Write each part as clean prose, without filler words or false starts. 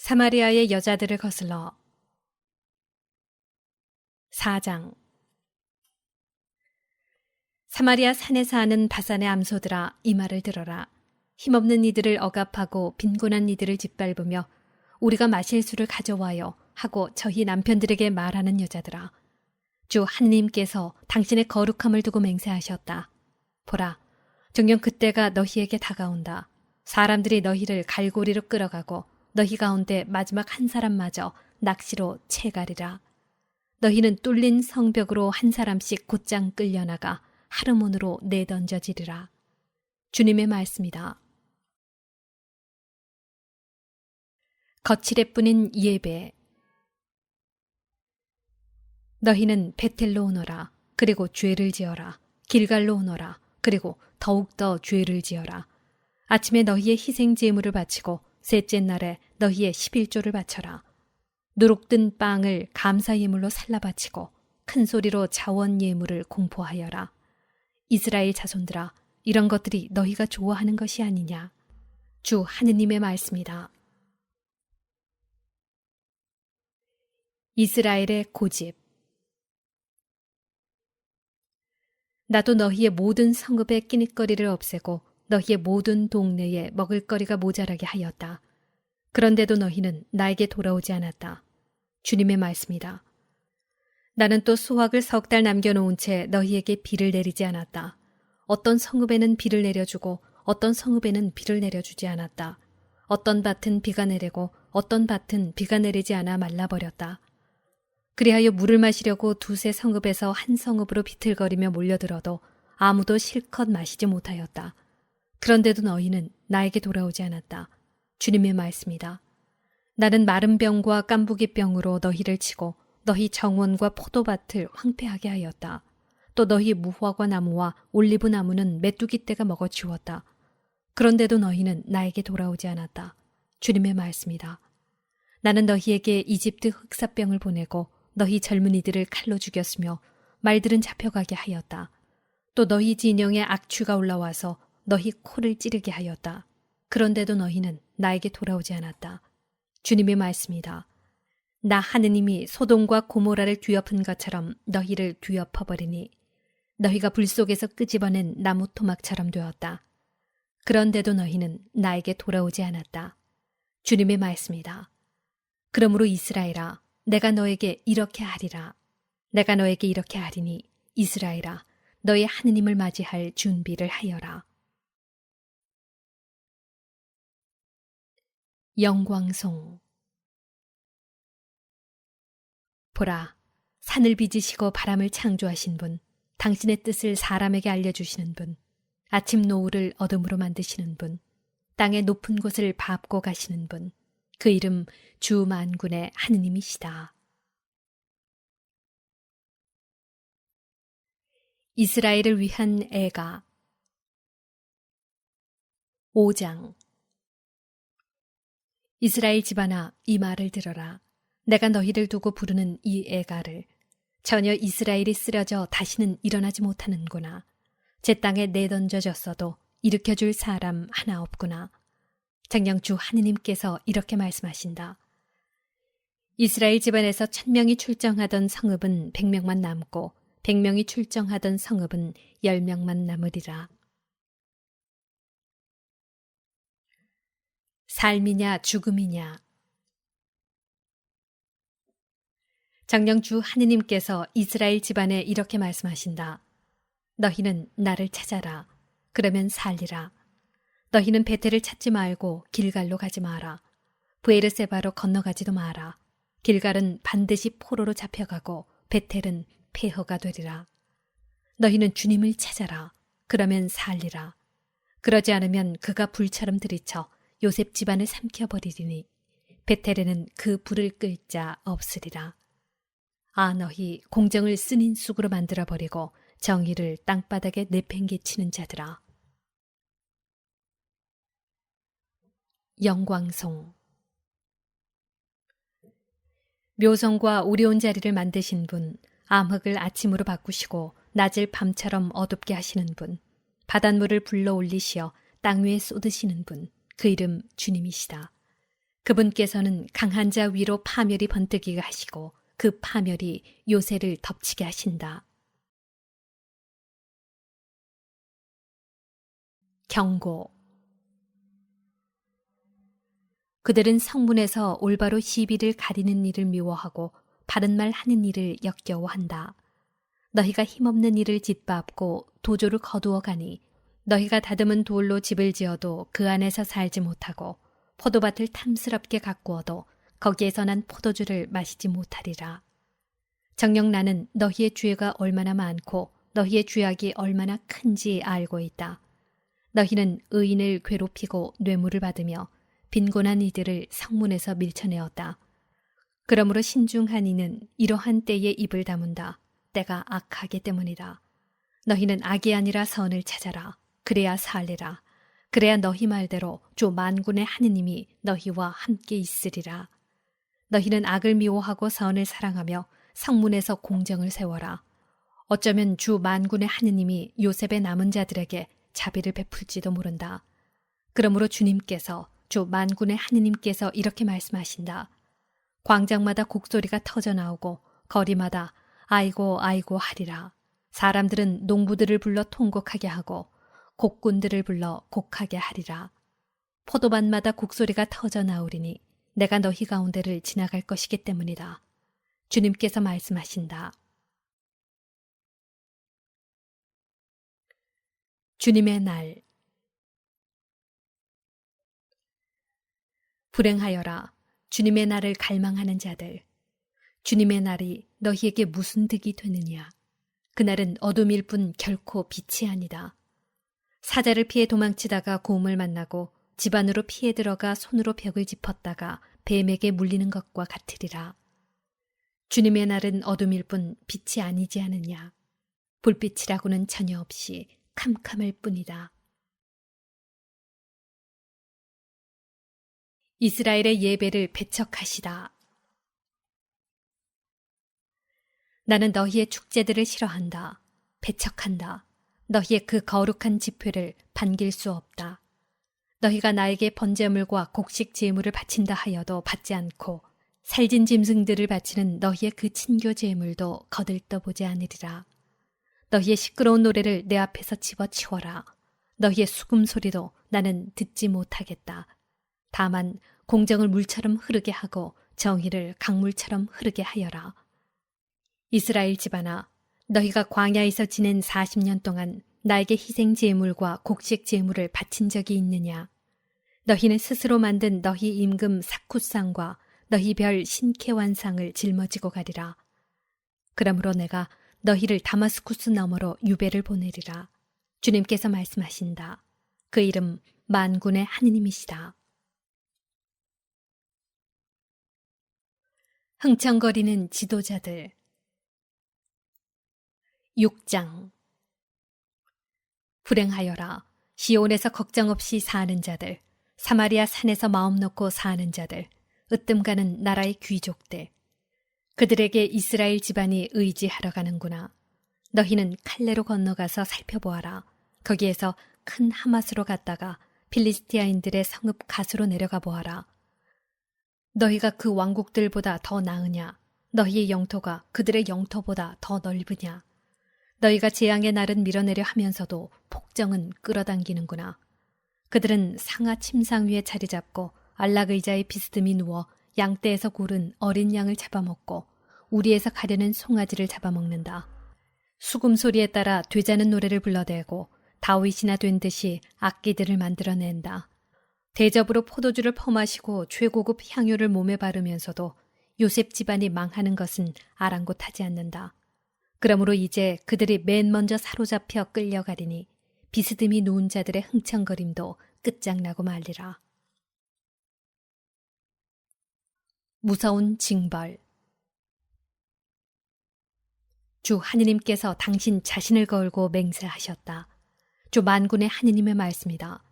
사마리아의 여자들을 거슬러 4장. 사마리아 산에 사는 바산의 암소들아, 이 말을 들어라. 힘없는 이들을 억압하고 빈곤한 이들을 짓밟으며 우리가 마실 수를 가져와요 하고 저희 남편들에게 말하는 여자들아, 주 하느님께서 당신의 거룩함을 두고 맹세하셨다. 보라, 정녕 그때가 너희에게 다가온다. 사람들이 너희를 갈고리로 끌어가고 너희 가운데 마지막 한 사람마저 낚시로 채가리라. 너희는 뚫린 성벽으로 한 사람씩 곧장 끌려나가 하르몬으로 내던져지리라. 주님의 말씀이다. 거칠애 뿐인 예배. 너희는 베텔로 오너라. 그리고 죄를 지어라. 길갈로 오너라. 그리고 더욱더 죄를 지어라. 아침에 너희의 희생 제물을 바치고 셋째 날에 너희의 11조를 바쳐라. 누룩든 빵을 감사 예물로 살라 바치고 큰 소리로 자원 예물을 공포하여라. 이스라엘 자손들아, 이런 것들이 너희가 좋아하는 것이 아니냐. 주 하느님의 말씀이다. 이스라엘의 고집. 나도 너희의 모든 성읍의 끼니거리를 없애고 너희의 모든 동네에 먹을거리가 모자라게 하였다. 그런데도 너희는 나에게 돌아오지 않았다. 주님의 말씀이다. 나는 또 수확을 3달 남겨놓은 채 너희에게 비를 내리지 않았다. 어떤 성읍에는 비를 내려주고 어떤 성읍에는 비를 내려주지 않았다. 어떤 밭은 비가 내리고 어떤 밭은 비가 내리지 않아 말라버렸다. 그리하여 물을 마시려고 두세 성읍에서 한 성읍으로 비틀거리며 몰려들어도 아무도 실컷 마시지 못하였다. 그런데도 너희는 나에게 돌아오지 않았다. 주님의 말씀이다. 나는 마른 병과 깐부기 병으로 너희를 치고 너희 정원과 포도밭을 황폐하게 하였다. 또 너희 무화과 나무와 올리브 나무는 메뚜기 떼가 먹어치웠다. 그런데도 너희는 나에게 돌아오지 않았다. 주님의 말씀이다. 나는 너희에게 이집트 흑사병을 보내고 너희 젊은이들을 칼로 죽였으며 말들은 잡혀가게 하였다. 또 너희 진영에 악취가 올라와서 너희 코를 찌르게 하였다. 그런데도 너희는 나에게 돌아오지 않았다. 주님의 말씀이다. 나 하느님이 소돔과 고모라를 뒤엎은 것처럼 너희를 뒤엎어버리니 너희가 불 속에서 끄집어낸 나무 토막처럼 되었다. 그런데도 너희는 나에게 돌아오지 않았다. 주님의 말씀이다. 그러므로 이스라엘아, 내가 너에게 이렇게 하리라. 내가 너에게 이렇게 하리니 이스라엘아, 너의 하느님을 맞이할 준비를 하여라. 영광송. 보라, 산을 빚으시고 바람을 창조하신 분, 당신의 뜻을 사람에게 알려주시는 분, 아침 노을을 어둠으로 만드시는 분, 땅의 높은 곳을 밟고 가시는 분, 그 이름 주 만군의 하느님이시다. 이스라엘을 위한 애가. 5장. 이스라엘 집안아, 이 말을 들어라. 내가 너희를 두고 부르는 이 애가를. 전혀 이스라엘이 쓰러져 다시는 일어나지 못하는구나. 제 땅에 내던져졌어도 일으켜줄 사람 하나 없구나. 정녕 주 하느님께서 이렇게 말씀하신다. 이스라엘 집안에서 1000명이 출정하던 성읍은 100명만 남고 100명이 출정하던 성읍은 10명만 남으리라. 삶이냐 죽음이냐. 정녕 주 하느님께서 이스라엘 집안에 이렇게 말씀하신다. 너희는 나를 찾아라. 그러면 살리라. 너희는 베텔을 찾지 말고 길갈로 가지 마라. 브에르세바로 건너가지도 마라. 길갈은 반드시 포로로 잡혀가고 베텔은 폐허가 되리라. 너희는 주님을 찾아라. 그러면 살리라. 그러지 않으면 그가 불처럼 들이쳐 요셉 집안을 삼켜버리리니 베텔에는 그 불을 끌 자 없으리라. 아, 너희 공정을 쓴 쑥으로 만들어버리고 정의를 땅바닥에 내팽개치는 자들아. 영광송. 묘성과 오리온 자리를 만드신 분, 암흑을 아침으로 바꾸시고 낮을 밤처럼 어둡게 하시는 분, 바닷물을 불러 올리시어 땅 위에 쏟으시는 분, 그 이름 주님이시다. 그분께서는 강한 자 위로 파멸이 번뜩이게 하시고 그 파멸이 요새를 덮치게 하신다. 경고. 그들은 성문에서 올바로 시비를 가리는 일을 미워하고 바른 말 하는 일을 역겨워한다. 너희가 힘없는 일을 짓밟고 도조를 거두어 가니 너희가 다듬은 돌로 집을 지어도 그 안에서 살지 못하고 포도밭을 탐스럽게 가꾸어도 거기에서 난 포도주를 마시지 못하리라. 정녕 나는 너희의 죄가 얼마나 많고 너희의 죄악이 얼마나 큰지 알고 있다. 너희는 의인을 괴롭히고 뇌물을 받으며 빈곤한 이들을 성문에서 밀쳐내었다. 그러므로 신중한 이는 이러한 때에 입을 다문다. 때가 악하기 때문이다. 너희는 악이 아니라 선을 찾아라. 그래야 살리라. 그래야 너희 말대로 주 만군의 하느님이 너희와 함께 있으리라. 너희는 악을 미워하고 선을 사랑하며 성문에서 공정을 세워라. 어쩌면 주 만군의 하느님이 요셉의 남은 자들에게 자비를 베풀지도 모른다. 그러므로 주님께서 주 만군의 하느님께서 이렇게 말씀하신다. 광장마다 곡소리가 터져나오고 거리마다 아이고 아이고 하리라. 사람들은 농부들을 불러 통곡하게 하고 곡군들을 불러 곡하게 하리라. 포도밭마다 곡소리가 터져나오리니 내가 너희 가운데를 지나갈 것이기 때문이다. 주님께서 말씀하신다. 주님의 날. 불행하여라. 주님의 날을 갈망하는 자들. 주님의 날이 너희에게 무슨 득이 되느냐. 그날은 어둠일 뿐 결코 빛이 아니다. 사자를 피해 도망치다가 곰을 만나고 집 안으로 피해 들어가 손으로 벽을 짚었다가 뱀에게 물리는 것과 같으리라. 주님의 날은 어둠일 뿐 빛이 아니지 않느냐. 불빛이라고는 전혀 없이 캄캄할 뿐이다. 이스라엘의 예배를 배척하시다. 나는 너희의 축제들을 싫어한다. 배척한다. 너희의 그 거룩한 집회를 반길 수 없다. 너희가 나에게 번제물과 곡식 제물을 바친다 하여도 받지 않고 살진 짐승들을 바치는 너희의 그 친교 제물도 거들떠보지 않으리라. 너희의 시끄러운 노래를 내 앞에서 집어치워라. 너희의 수금 소리도 나는 듣지 못하겠다. 다만 공정을 물처럼 흐르게 하고 정의를 강물처럼 흐르게 하여라. 이스라엘 집안아, 너희가 광야에서 지낸 40년 동안 나에게 희생 제물과 곡식 제물을 바친 적이 있느냐? 너희는 스스로 만든 너희 임금 사쿠상과 너희 별 신케완상을 짊어지고 가리라. 그러므로 내가 너희를 다마스쿠스 너머로 유배를 보내리라. 주님께서 말씀하신다. 그 이름 만군의 하느님이시다. 흥청거리는 지도자들. 6장. 불행하여라. 시온에서 걱정 없이 사는 자들, 사마리아 산에서 마음 놓고 사는 자들, 으뜸가는 나라의 귀족들. 그들에게 이스라엘 집안이 의지하러 가는구나. 너희는 칼레로 건너가서 살펴보아라. 거기에서 큰 하맛으로 갔다가 필리스티아인들의 성읍 가스로 내려가 보아라. 너희가 그 왕국들보다 더 나으냐? 너희의 영토가 그들의 영토보다 더 넓으냐? 너희가 재앙의 날은 밀어내려 하면서도 폭정은 끌어당기는구나. 그들은 상하 침상 위에 자리 잡고 안락의자에 비스듬히 누워 양떼에서 고른 어린 양을 잡아먹고 우리에서 가려는 송아지를 잡아먹는다. 수금 소리에 따라 되자는 노래를 불러대고 다윗이나 된 듯이 악기들을 만들어낸다. 대접으로 포도주를 퍼마시고 최고급 향유를 몸에 바르면서도 요셉 집안이 망하는 것은 아랑곳하지 않는다. 그러므로 이제 그들이 맨 먼저 사로잡혀 끌려가리니 비스듬히 누운 자들의 흥청거림도 끝장나고 말리라. 무서운 징벌. 주 하느님께서 당신 자신을 걸고 맹세하셨다. 주 만군의 하느님의 말씀이다.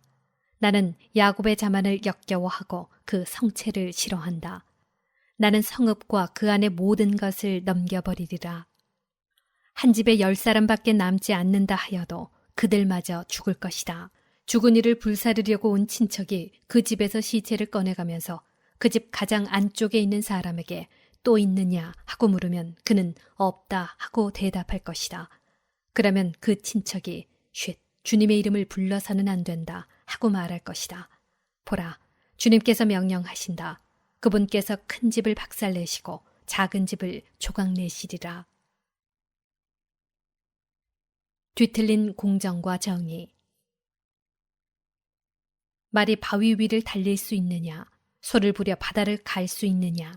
나는 야곱의 자만을 역겨워하고 그 성체를 싫어한다. 나는 성읍과 그 안의 모든 것을 넘겨버리리라. 한 집에 10사람밖에 남지 않는다 하여도 그들마저 죽을 것이다. 죽은 이를 불사르려고 온 친척이 그 집에서 시체를 꺼내가면서 그 집 가장 안쪽에 있는 사람에게 또 있느냐 하고 물으면 그는 없다 하고 대답할 것이다. 그러면 그 친척이 쉿, 주님의 이름을 불러서는 안 된다 하고 말할 것이다. 보라, 주님께서 명령하신다. 그분께서 큰 집을 박살내시고 작은 집을 조각내시리라. 뒤틀린 공정과 정의. 말이 바위 위를 달릴 수 있느냐, 소를 부려 바다를 갈 수 있느냐.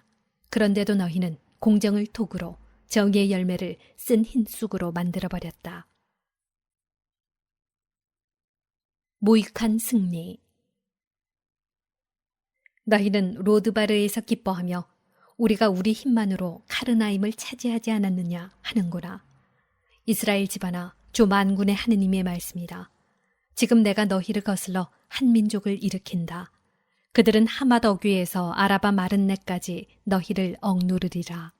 그런데도 너희는 공정을 도구로 정의의 열매를 쓴 흰 쑥으로 만들어버렸다. 무익한 승리. 너희는 로드바르에서 기뻐하며 우리가 우리 힘만으로 카르나임을 차지하지 않았느냐 하는구나. 이스라엘 집안아, 주 만군의 하느님의 말씀이다. 지금 내가 너희를 거슬러 한 민족을 일으킨다. 그들은 하맛 어귀에서 아라바 마른네까지 너희를 억누르리라.